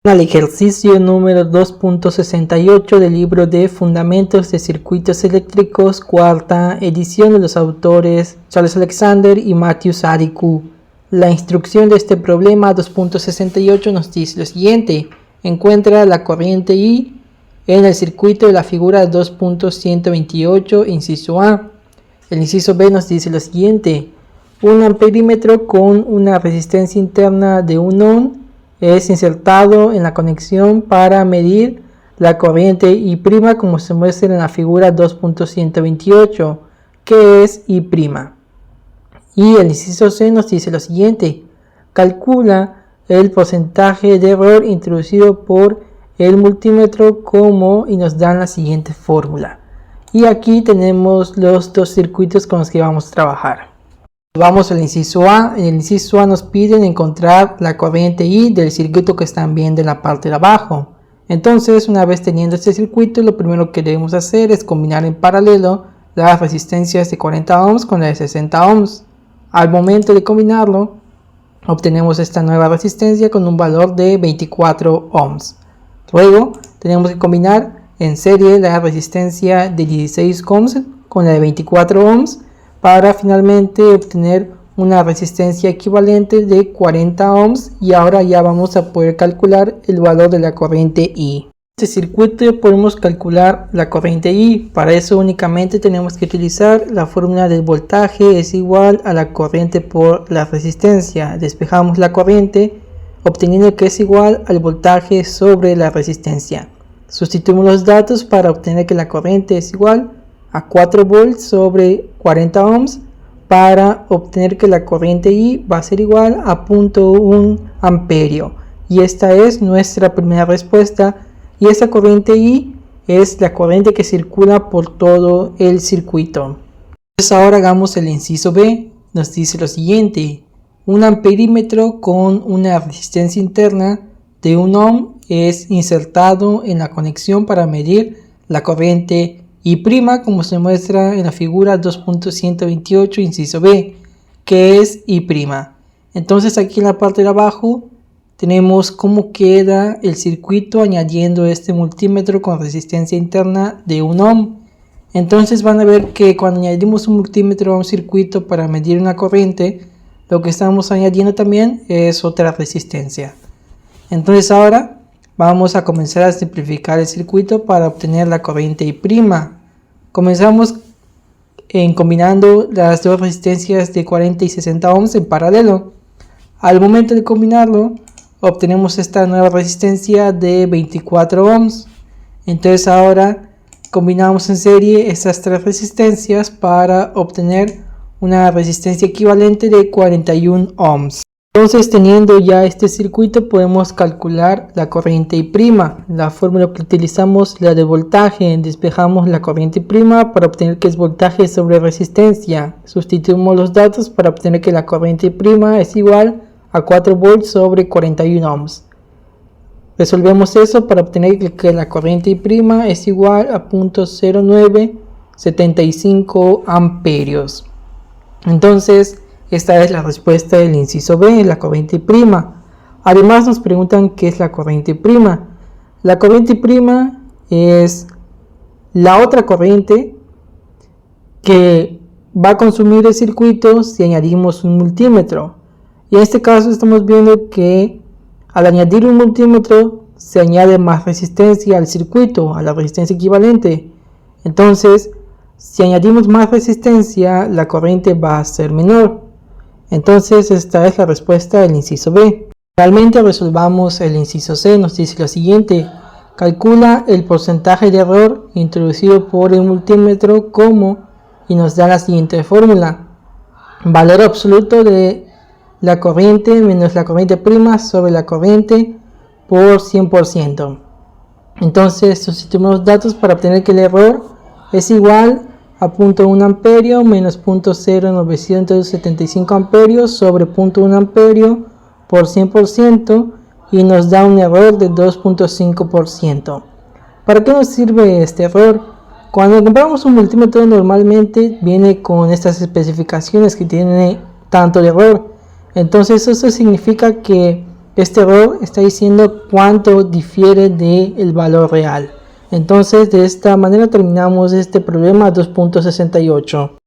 Al ejercicio número 2.68 del libro de Fundamentos de Circuitos Eléctricos, cuarta edición, de los autores Charles Alexander y Matthew Sadiku. La instrucción de este problema 2.68 nos dice lo siguiente: encuentra la corriente I en el circuito de la figura 2.128, inciso A. El inciso B nos dice lo siguiente: un amperímetro con una resistencia interna de 1 ohm es insertado en la conexión para medir la corriente I', como se muestra en la figura 2.128, que es I'. Y el inciso C nos dice lo siguiente: calcula el porcentaje de error introducido por el multímetro y nos dan la siguiente fórmula. Y aquí tenemos los dos circuitos con los que vamos a trabajar. Vamos al inciso A. En el inciso A nos piden encontrar la corriente I del circuito que están viendo en la parte de abajo. Entonces, una vez teniendo este circuito, lo primero que debemos hacer es combinar en paralelo las resistencias de 40 ohms con la de 60 ohms. Al momento de combinarlo, obtenemos esta nueva resistencia con un valor de 24 ohms. Luego, tenemos que combinar en serie la resistencia de 16 ohms con la de 24 ohms para finalmente obtener una resistencia equivalente de 40 ohms, y ahora ya vamos a poder calcular el valor de la corriente I. En este circuito podemos calcular la corriente I. Para eso únicamente tenemos que utilizar la fórmula del voltaje es igual a la corriente por la resistencia. Despejamos la corriente obteniendo que es igual al voltaje sobre la resistencia. Sustituimos los datos para obtener que la corriente es igual a 4 volts sobre 40 ohms, para obtener que la corriente I va a ser igual a 0.1 amperio. Y esta es nuestra primera respuesta, y esta corriente I es la corriente que circula por todo el circuito. Entonces ahora hagamos el inciso B. Nos dice lo siguiente: un amperímetro con una resistencia interna de 1 ohm es insertado en la conexión para medir la corriente I', como se muestra en la figura 2.128, inciso B, que es I'. Entonces aquí en la parte de abajo tenemos cómo queda el circuito añadiendo este multímetro con resistencia interna de 1 ohm. Entonces van a ver que cuando añadimos un multímetro a un circuito para medir una corriente, lo que estamos añadiendo también es otra resistencia. Entonces ahora vamos a comenzar a simplificar el circuito para obtener la corriente I'. Comenzamos combinando las dos resistencias de 40 y 60 ohms en paralelo. Al momento de combinarlo, obtenemos esta nueva resistencia de 24 ohms. Entonces ahora combinamos en serie estas tres resistencias para obtener una resistencia equivalente de 41 ohms. Entonces, teniendo ya este circuito, podemos calcular la corriente I'. La fórmula que utilizamos, la de voltaje, despejamos la corriente I' para obtener que es voltaje sobre resistencia. Sustituimos los datos para obtener que la corriente I' es igual a 4 volts sobre 41 ohms. Resolvemos eso para obtener que la corriente I' es igual a 0.0975 amperios. Entonces, esta es la respuesta del inciso B, la corriente I'. Además nos preguntan qué es la corriente I'. La corriente I' es la otra corriente que va a consumir el circuito si añadimos un multímetro. Y en este caso estamos viendo que al añadir un multímetro se añade más resistencia al circuito, a la resistencia equivalente. Entonces, si añadimos más resistencia, la corriente va a ser menor. Entonces esta es la respuesta del inciso B. Finalmente resolvamos el inciso C. Nos dice lo siguiente: calcula el porcentaje de error introducido por el multímetro y nos da la siguiente fórmula: valor absoluto de la corriente menos la corriente I' sobre la corriente por 100%. Entonces sustituimos los datos para obtener que el error es igual a 0.1 amperio menos 0.0975 amperios sobre 0.1 amperio por 100%, y nos da un error de 2.5%. ¿Para qué nos sirve este error? Cuando compramos un multímetro normalmente viene con estas especificaciones que tiene tanto de error. Entonces eso significa que Este error está diciendo cuánto difiere del valor real. Entonces de esta manera terminamos este problema 2.68.